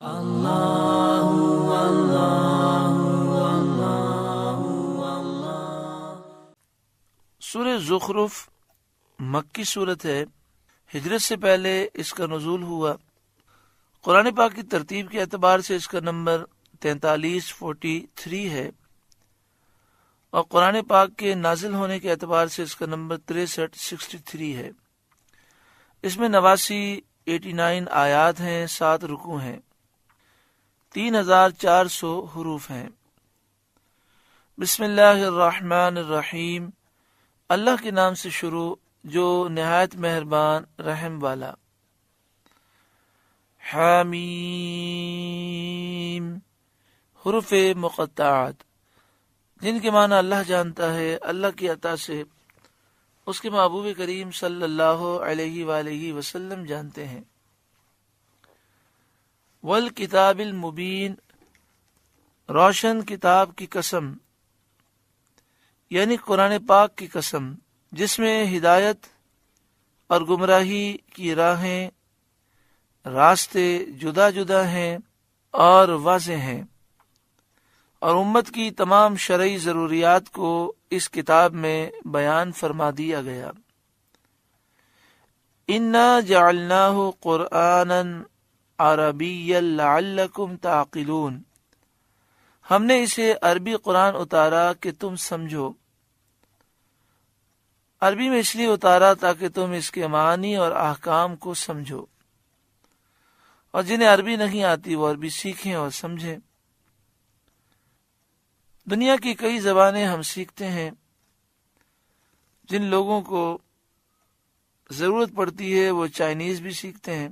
سورہ زخرف مکی صورت ہے، ہجرت سے پہلے اس کا نزول ہوا۔ قرآن پاک کی ترتیب کے اعتبار سے اس کا نمبر 43 ہے، اور قرآن پاک کے نازل ہونے کے اعتبار سے اس کا نمبر 63 ہے۔ اس میں 89 آیات ہیں، 7 رکوع ہیں، 3400 حروف ہیں۔ بسم اللہ الرحمن الرحیم، اللہ کے نام سے شروع جو نہایت مہربان رحم والا۔ حامیم، حروف مقطعات جن کے معنی اللہ جانتا ہے، اللہ کی عطا سے اس کے محبوب کریم صلی اللہ علیہ وآلہ وسلم جانتے ہیں۔ والکتاب المبین، روشن کتاب کی قسم، یعنی قرآن پاک کی قسم، جس میں ہدایت اور گمراہی کی راہیں، راستے جدا جدا ہیں اور واضح ہیں، اور امت کی تمام شرعی ضروریات کو اس کتاب میں بیان فرما دیا گیا۔ انا جعلناہ قرآنا عربیا لعلکم تعقلون، ہم نے اسے عربی قرآن اتارا کہ تم سمجھو۔ عربی میں اس لیے اتارا تاکہ تم اس کے معنی اور احکام کو سمجھو، اور جنہیں عربی نہیں آتی وہ عربی سیکھیں اور سمجھیں۔ دنیا کی کئی زبانیں ہم سیکھتے ہیں، جن لوگوں کو ضرورت پڑتی ہے وہ چائنیز بھی سیکھتے ہیں،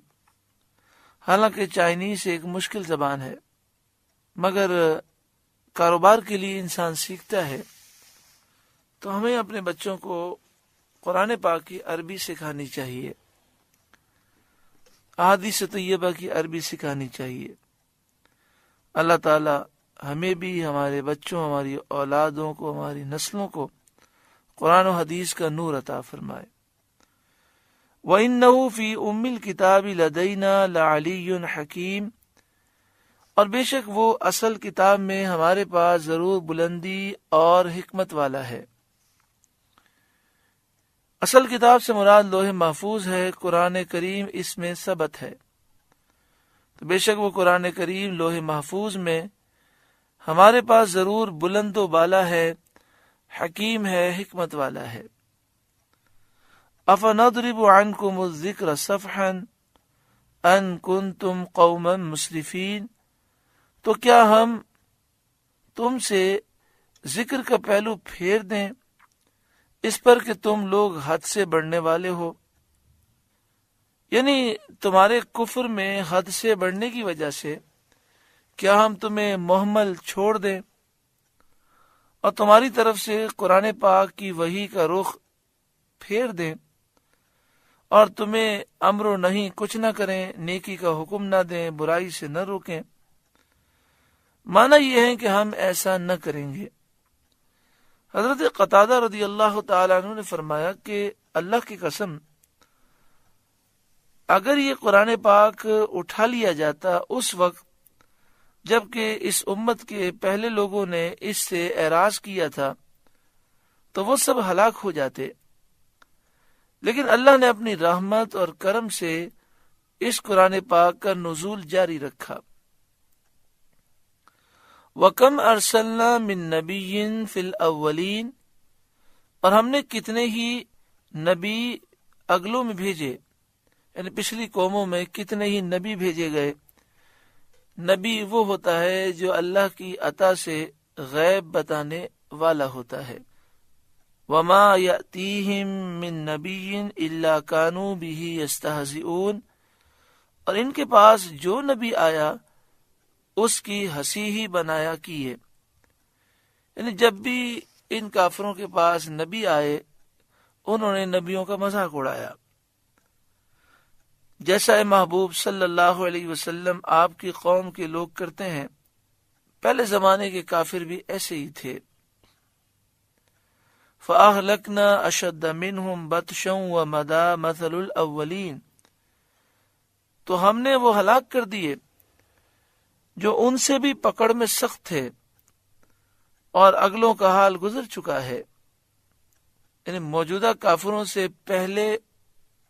حالانکہ چائنیز ایک مشکل زبان ہے، مگر کاروبار کے لیے انسان سیکھتا ہے۔ تو ہمیں اپنے بچوں کو قرآن پاک کی عربی سکھانی چاہیے، احادیث طیبہ کی عربی سکھانی چاہیے۔ اللہ تعالی ہمیں بھی، ہمارے بچوں، ہماری اولادوں کو، ہماری نسلوں کو قرآن و حدیث کا نور عطا فرمائے۔ وَإِنَّهُ فِي أُمِّ الْكِتَابِ لَدَيْنَا لَعَلِيٌّ حَكِيمٌ، اور بے شک وہ اصل کتاب میں ہمارے پاس ضرور بلندی اور حکمت والا ہے۔ اصل کتاب سے مراد لوح محفوظ ہے، قرآن کریم اس میں ثبت ہے۔ تو بے شک وہ قرآن کریم لوح محفوظ میں ہمارے پاس ضرور بلند و بالا ہے، حکیم ہے، حکمت والا ہے۔ أَفَنَضْرِبُ عَنْكُمُ الذِّكْرَ صَفْحًا أَن كُنْتُمْ قَوْمًا مُسْرِفِينَ، تو کیا ہم تم سے ذکر کا پہلو پھیر دیں اس پر کہ تم لوگ حد سے بڑھنے والے ہو، یعنی تمہارے کفر میں حد سے بڑھنے کی وجہ سے کیا ہم تمہیں محمل چھوڑ دیں اور تمہاری طرف سے قرآن پاک کی وحی کا رخ پھیر دیں، اور تمہیں امر و نہیں کچھ نہ کریں، نیکی کا حکم نہ دیں، برائی سے نہ روکیں۔ معنی یہ ہے کہ ہم ایسا نہ کریں گے۔ حضرت قتادہ رضی اللہ تعالیٰ عنہ نے فرمایا کہ اللہ کی قسم، اگر یہ قرآن پاک اٹھا لیا جاتا اس وقت جبکہ اس امت کے پہلے لوگوں نے اس سے اعراض کیا تھا تو وہ سب ہلاک ہو جاتے، لیکن اللہ نے اپنی رحمت اور کرم سے اس قرآن پاک کا نزول جاری رکھا۔ وَكَمْ أَرْسَلْنَا مِن نَبِيٍّ فِي الْأَوَّلِينَ، اور ہم نے کتنے ہی نبی اگلوں میں بھیجے، یعنی پچھلی قوموں میں کتنے ہی نبی بھیجے گئے۔ نبی وہ ہوتا ہے جو اللہ کی عطا سے غیب بتانے والا ہوتا ہے۔ وَمَا يَأْتِيهِم مِّن نَبِيٍّ إِلَّا كَانُوا بِهِ يَسْتَهْزِئُونَ، اور ان کے پاس جو نبی آیا اس کی ہنسی ہی بنایا کیے، یعنی جب بھی ان کافروں کے پاس نبی آئے انہوں نے نبیوں کا مذاق اڑایا، جیسا اے محبوب صلی اللہ علیہ وسلم آپ کی قوم کے لوگ کرتے ہیں۔ پہلے زمانے کے کافر بھی ایسے ہی تھے۔ فَأَهْلَكْنَا أَشَدَّ مِنْهُمْ بَطْشًا وَمَضَىٰ مَثَلُ الْأَوَّلِينَ، تو ہم نے وہ ہلاک کر دیے جو ان سے بھی پکڑ میں سخت تھے اور اگلوں کا حال گزر چکا ہے، یعنی موجودہ کافروں سے پہلے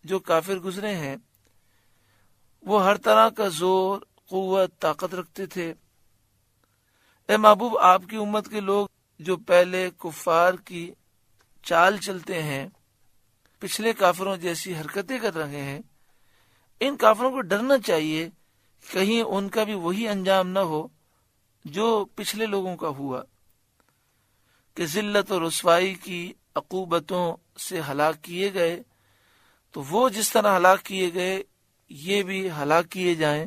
جو کافر گزرے ہیں وہ ہر طرح کا زور، قوت، طاقت رکھتے تھے۔ اے محبوب، آپ کی امت کے لوگ جو پہلے کفار کی چال چلتے ہیں، پچھلے کافروں جیسی حرکتیں کر رہے ہیں، ان کافروں کو ڈرنا چاہیے کہیں ان کا بھی وہی انجام نہ ہو جو پچھلے لوگوں کا ہوا کہ ذلت اور رسوائی کی عقوبتوں سے ہلاک کیے گئے، تو وہ جس طرح ہلاک کیے گئے یہ بھی ہلاک کیے جائیں۔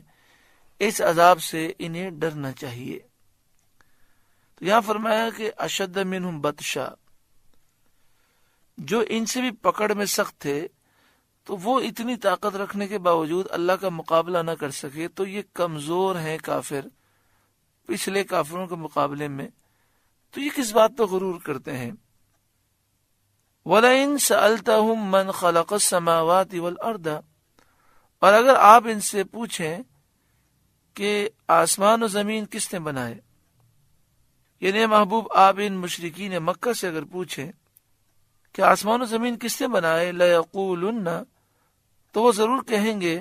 اس عذاب سے انہیں ڈرنا چاہیے۔ تو یہاں فرمایا کہ اشد منہم بطشا، جو ان سے بھی پکڑ میں سخت تھے، تو وہ اتنی طاقت رکھنے کے باوجود اللہ کا مقابلہ نہ کر سکے، تو یہ کمزور ہیں کافر پچھلے کافروں کے مقابلے میں، تو یہ کس بات پہ غرور کرتے ہیں؟ وَلَئِن سَأَلْتَهُم مَّنْ خَلَقَ السَّمَاوَاتِ وَالْأَرْضَ، اور اگر آپ ان سے پوچھیں کہ آسمان و زمین کس نے بنائے، یعنی محبوب آپ ان مشرکین مکہ سے اگر پوچھیں کہ آسمان و زمین کس نے بنائے، لَيَقُولُنَّ، تو وہ ضرور کہیں گے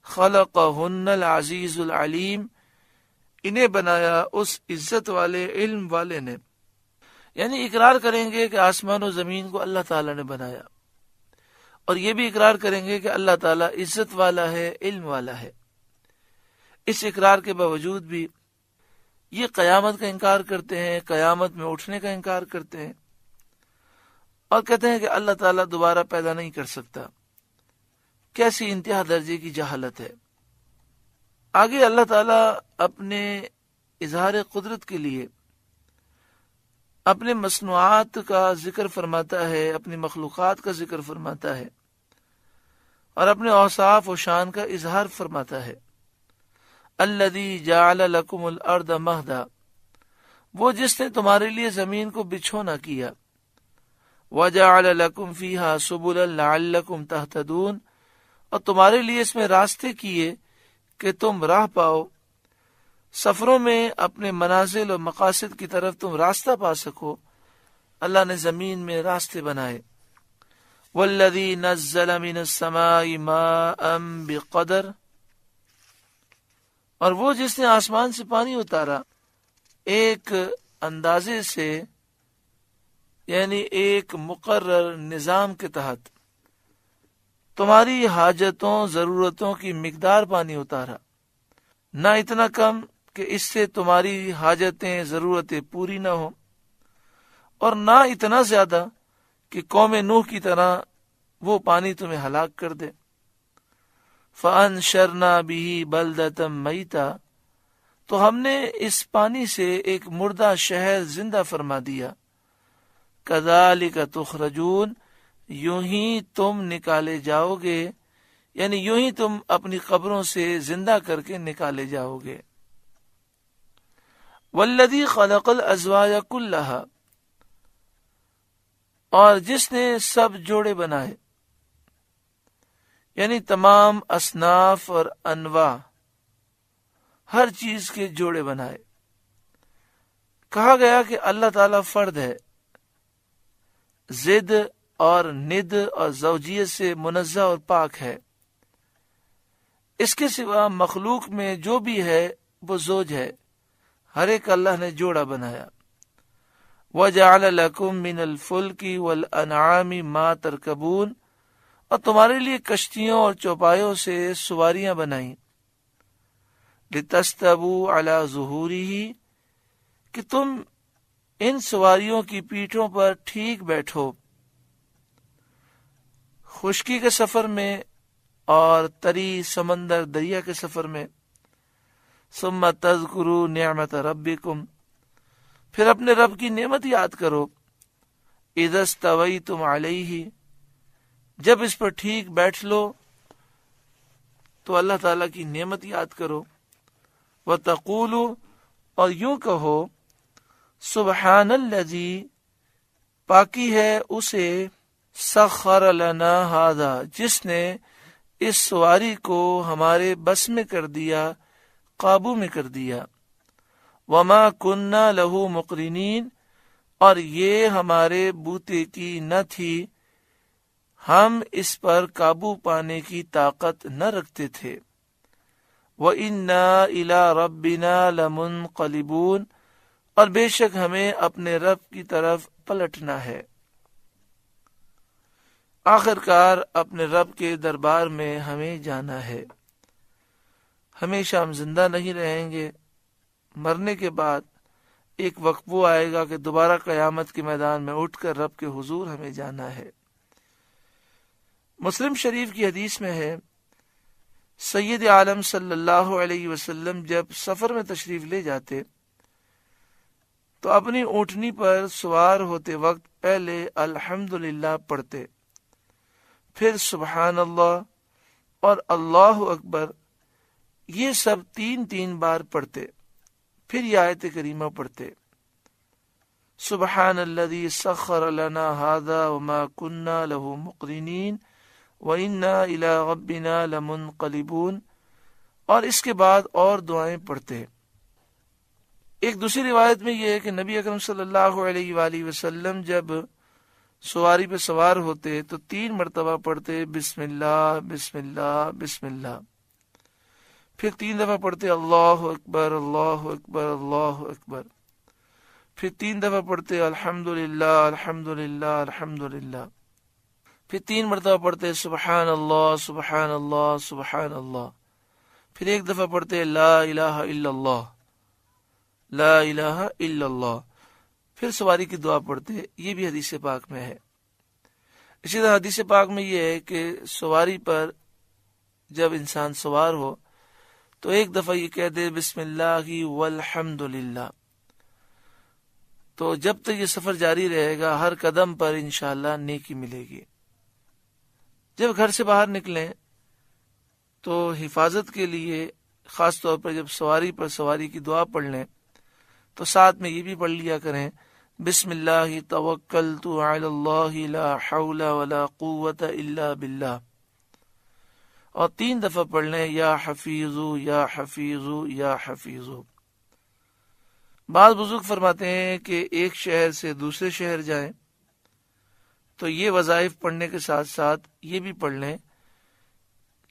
خَلَقَهُنَّ الْعَزِيزُ الْعَلِيمُ، انہیں بنایا اس عزت والے، علم والے نے، یعنی اقرار کریں گے کہ آسمان و زمین کو اللہ تعالیٰ نے بنایا، اور یہ بھی اقرار کریں گے کہ اللہ تعالیٰ عزت والا ہے، علم والا ہے۔ اس اقرار کے باوجود بھی یہ قیامت کا انکار کرتے ہیں، قیامت میں اٹھنے کا انکار کرتے ہیں، اور کہتے ہیں کہ اللہ تعالیٰ دوبارہ پیدا نہیں کر سکتا۔ کیسی انتہا درجے کی جہالت ہے۔ آگے اللہ تعالیٰ اپنے اظہار قدرت کے لیے اپنے مصنوعات کا ذکر فرماتا ہے، اپنی مخلوقات کا ذکر فرماتا ہے، اور اپنے اوصاف و شان کا اظہار فرماتا ہے۔ الذی جعل لکم الارض مہدا، وہ جس نے تمہارے لیے زمین کو بچھونا کیا، وجعل لکم فیہا سبلا لعلکم تہتدون، اور تمہارے لیے اس میں راستے کیے کہ تم راہ پاؤ، سفروں میں اپنے منازل اور مقاصد کی طرف تم راستہ پا سکو۔ اللہ نے زمین میں راستے بنائے۔ والذی نزل من السماء ماء بقدر، اور وہ جس نے آسمان سے پانی اتارا ایک اندازے سے، یعنی ایک مقرر نظام کے تحت، تمہاری حاجتوں، ضرورتوں کی مقدار پانی اتارا، نہ اتنا کم کہ اس سے تمہاری حاجتیں، ضرورتیں پوری نہ ہوں، اور نہ اتنا زیادہ کہ قوم نوح کی طرح وہ پانی تمہیں ہلاک کر دے۔ فَأَنشَرْنَا بِهِ بَلْدَةً مَيْتًا، تو ہم نے اس پانی سے ایک مردہ شہر زندہ فرما دیا۔ كَذَلِكَ تُخْرَجُونَ، یوں ہی تم نکالے جاؤ گے، یعنی یوں ہی تم اپنی قبروں سے زندہ کر کے نکالے جاؤ گے۔ والذی خلق الازواج کلھا، اور جس نے سب جوڑے بنائے، یعنی تمام اصناف اور انواع، ہر چیز کے جوڑے بنائے۔ کہا گیا کہ اللہ تعالیٰ فرد ہے، ضد اور ند اور زوجیت سے منزہ اور پاک ہے۔ اس کے سوا مخلوق میں جو بھی ہے وہ زوج ہے، ہر ایک اللہ نے جوڑا بنایا۔ وَجَعَلَ لَكُم مِّنَ الْفُلْكِ وَالْأَنْعَامِ مَا تَرْكَبُونَ، اور تمہارے لیے کشتیوں اور چوپایوں سے سواریاں بنائیں۔ لِتَسْتَوُوا عَلَى ظُهُورِهِ، کہ تم ان سواریوں کی پیٹھوں پر ٹھیک بیٹھو، خشکی کے سفر میں اور تری سمندر دریا کے سفر میں۔ ثم تذکروا نعمت ربکم، پھر اپنے رب کی نعمت یاد کرو۔ اذا استویتم علیہ، جب اس پر ٹھیک بیٹھ لو تو اللہ تعالیٰ کی نعمت یاد کرو۔ وتقولوا، اور یوں کہو، سبحان الذی، پاکی ہے اسے، سخر لنا ھذا، جس نے اس سواری کو ہمارے بس میں کر دیا، قابو میں کر دیا۔ وما کننا لہو مقرنین، اور یہ ہمارے بوتے کی نہ تھی، ہم اس پر قابو پانے کی طاقت نہ رکھتے تھے۔ وَإِنَّا إِلَىٰ رَبِّنَا لَمُنْقَلِبُونَ، اور بے شک ہمیں اپنے رب کی طرف پلٹنا ہے۔ آخر کار اپنے رب کے دربار میں ہمیں جانا ہے۔ ہمیشہ ہم زندہ نہیں رہیں گے، مرنے کے بعد ایک وقت وہ آئے گا کہ دوبارہ قیامت کے میدان میں اٹھ کر رب کے حضور ہمیں جانا ہے۔ مسلم شریف کی حدیث میں ہے، سید عالم صلی اللہ علیہ وسلم جب سفر میں تشریف لے جاتے تو اپنی اونٹنی پر سوار ہوتے وقت پہلے الحمدللہ پڑھتے، پھر سبحان اللہ اور اللہ اکبر، یہ سب 3 بار پڑھتے، پھر یہ آیت کریمہ پڑھتے، سبحان الذی سخر لنا ھذا وما كنا له مقرنین وَإِنَّا إِلَىٰ رَبِّنَا لَمُنْقَلِبُونَ، اور اس کے بعد اور دعائیں پڑھتے۔ ایک دوسری روایت میں یہ ہے کہ نبی اکرم صلی اللہ علیہ وآلہ وسلم جب سواری پہ سوار ہوتے تو 3 مرتبہ پڑھتے بسم اللہ بسم اللہ بسم اللہ، پھر 3 دفعہ پڑھتے اللہ اکبر اللہ اکبر اللہ اکبر، پھر 3 دفعہ پڑھتے الحمدللہ الحمدللہ الحمدللہ، پھر 3 مرتبہ پڑھتے سبحان اللہ سبحان اللہ سبحان اللہ، پھر 1 دفعہ پڑھتے لا الہ الا اللہ لا الہ الا اللہ، پھر سواری کی دعا پڑھتے۔ یہ بھی حدیث پاک میں ہے۔ اسی طرح حدیث پاک میں یہ ہے کہ سواری پر جب انسان سوار ہو تو 1 دفعہ یہ کہہ دے بسم اللہ والحمد للہ، تو جب تک یہ سفر جاری رہے گا ہر قدم پر انشاءاللہ نیکی ملے گی۔ جب گھر سے باہر نکلیں تو حفاظت کے لیے خاص طور پر جب سواری پر سواری کی دعا پڑھ لیں تو ساتھ میں یہ بھی پڑھ لیا کریں بسم اللہ توکلت علی اللہ لا حول ولا قوت الا باللہ، اور 3 دفعہ پڑھ لیں یا حفیظو یا حفیظو یا حفیظو۔ بعض بزرگ فرماتے ہیں کہ ایک شہر سے دوسرے شہر جائیں تو یہ وظائف پڑھنے کے ساتھ ساتھ یہ بھی پڑھ لیں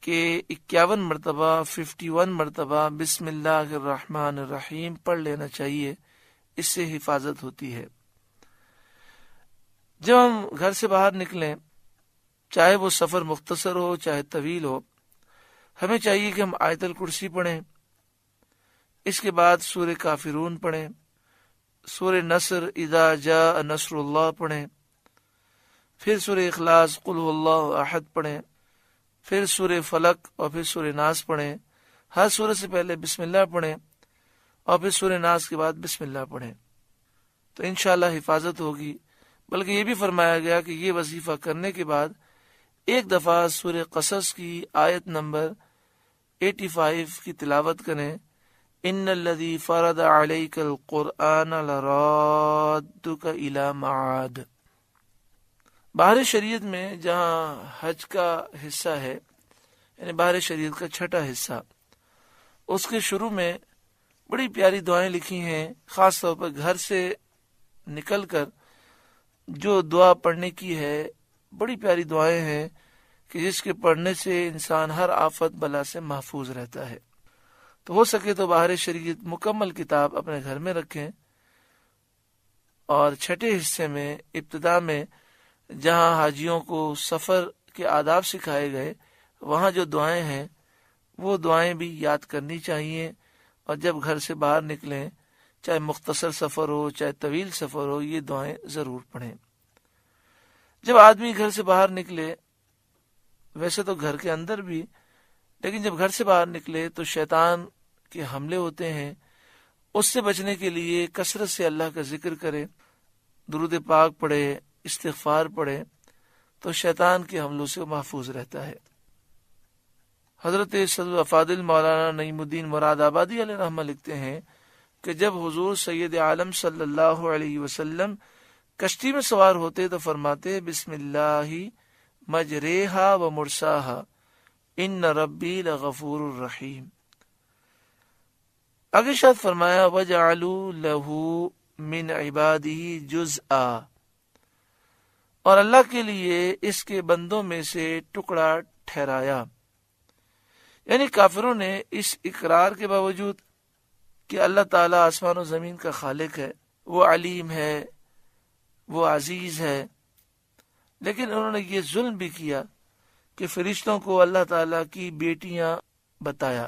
کہ 51 مرتبہ 51 مرتبہ بسم اللہ الرحمن الرحیم پڑھ لینا چاہیے، اس سے حفاظت ہوتی ہے۔ جب ہم گھر سے باہر نکلیں، چاہے وہ سفر مختصر ہو چاہے طویل ہو، ہمیں چاہیے کہ ہم آیت الکرسی پڑھیں، اس کے بعد سورہ کافرون پڑھیں، سورہ نصر اذا جاء نصر اللہ پڑھیں، پھر سورہ اخلاص قل هو اللہ احد پڑھیں، پھر سورہ فلق اور پھر سورہ ناس پڑھیں۔ ہر سورہ سے پہلے بسم اللہ پڑھیں اور پھر سورہ ناس کے بعد بسم اللہ پڑھیں، تو انشاءاللہ حفاظت ہوگی۔ بلکہ یہ بھی فرمایا گیا کہ یہ وظیفہ کرنے کے بعد 1 دفعہ سورہ قصص کی آیت نمبر 85 کی تلاوت کریں، ان الذی فرض علیک القرآن لرادک الی معاد۔ باہر شریعت میں جہاں حج کا حصہ ہے، یعنی باہر شریعت کا چھٹا حصہ، اس کے شروع میں بڑی پیاری دعائیں لکھی ہیں۔ خاص طور پر گھر سے نکل کر جو دعا پڑھنے کی ہے، بڑی پیاری دعائیں ہیں کہ جس کے پڑھنے سے انسان ہر آفت بلا سے محفوظ رہتا ہے۔ تو ہو سکے تو باہر شریعت مکمل کتاب اپنے گھر میں رکھیں، اور چھٹے حصے میں ابتدا میں جہاں حاجیوں کو سفر کے آداب سکھائے گئے، وہاں جو دعائیں ہیں وہ دعائیں بھی یاد کرنی چاہیے، اور جب گھر سے باہر نکلیں، چاہے مختصر سفر ہو چاہے طویل سفر ہو، یہ دعائیں ضرور پڑھیں۔ جب آدمی گھر سے باہر نکلے، ویسے تو گھر کے اندر بھی، لیکن جب گھر سے باہر نکلے تو شیطان کے حملے ہوتے ہیں، اس سے بچنے کے لیے کثرت سے اللہ کا ذکر کرے، درود پاک پڑھے، استغفار پڑھے، تو شیطان کے حملوں سے محفوظ رہتا ہے۔ حضرت صدر افاضل مولانا نعیم الدین مراد آبادی علیہ رحمہ لکھتے ہیں کہ جب حضور سید عالم صلی اللہ علیہ وسلم کشتی میں سوار ہوتے تو فرماتے بسم اللہ مجریہا و مرساہا ان ربی لغفور الرحیم۔ آگے شاید فرمایا وَجَعَلُوا لَهُ مِنْ عِبَادِهِ جُزْءًا، اور اللہ کے لیے اس کے بندوں میں سے ٹکڑا ٹھہرایا. یعنی کافروں نے اس اقرار کے باوجود کہ اللہ تعالیٰ آسمان و زمین کا خالق ہے، وہ علیم ہے، وہ عزیز ہے، لیکن انہوں نے یہ ظلم بھی کیا کہ فرشتوں کو اللہ تعالیٰ کی بیٹیاں بتایا.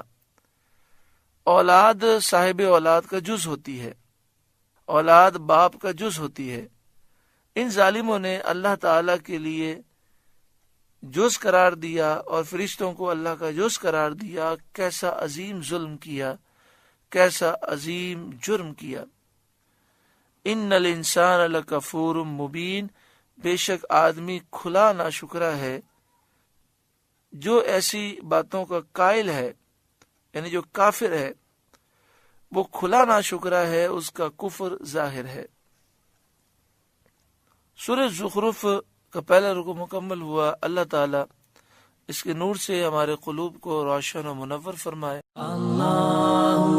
اولاد صاحب اولاد کا جز ہوتی ہے، اولاد باپ کا جز ہوتی ہے. ان ظالموں نے اللہ تعالیٰ کے لیے جز قرار دیا اور فرشتوں کو اللہ کا جز قرار دیا. کیسا عظیم ظلم کیا، کیسا عظیم جرم کیا. ان الانسان لکفور مبین، بے شک آدمی کھلا ناشکرا ہے جو ایسی باتوں کا قائل ہے، یعنی جو کافر ہے وہ کھلا ناشکرا ہے، اس کا کفر ظاہر ہے. سورہ زخرف کا پہلا رکوع مکمل ہوا. اللہ تعالیٰ اس کے نور سے ہمارے قلوب کو روشن و منور فرمائے. اللہ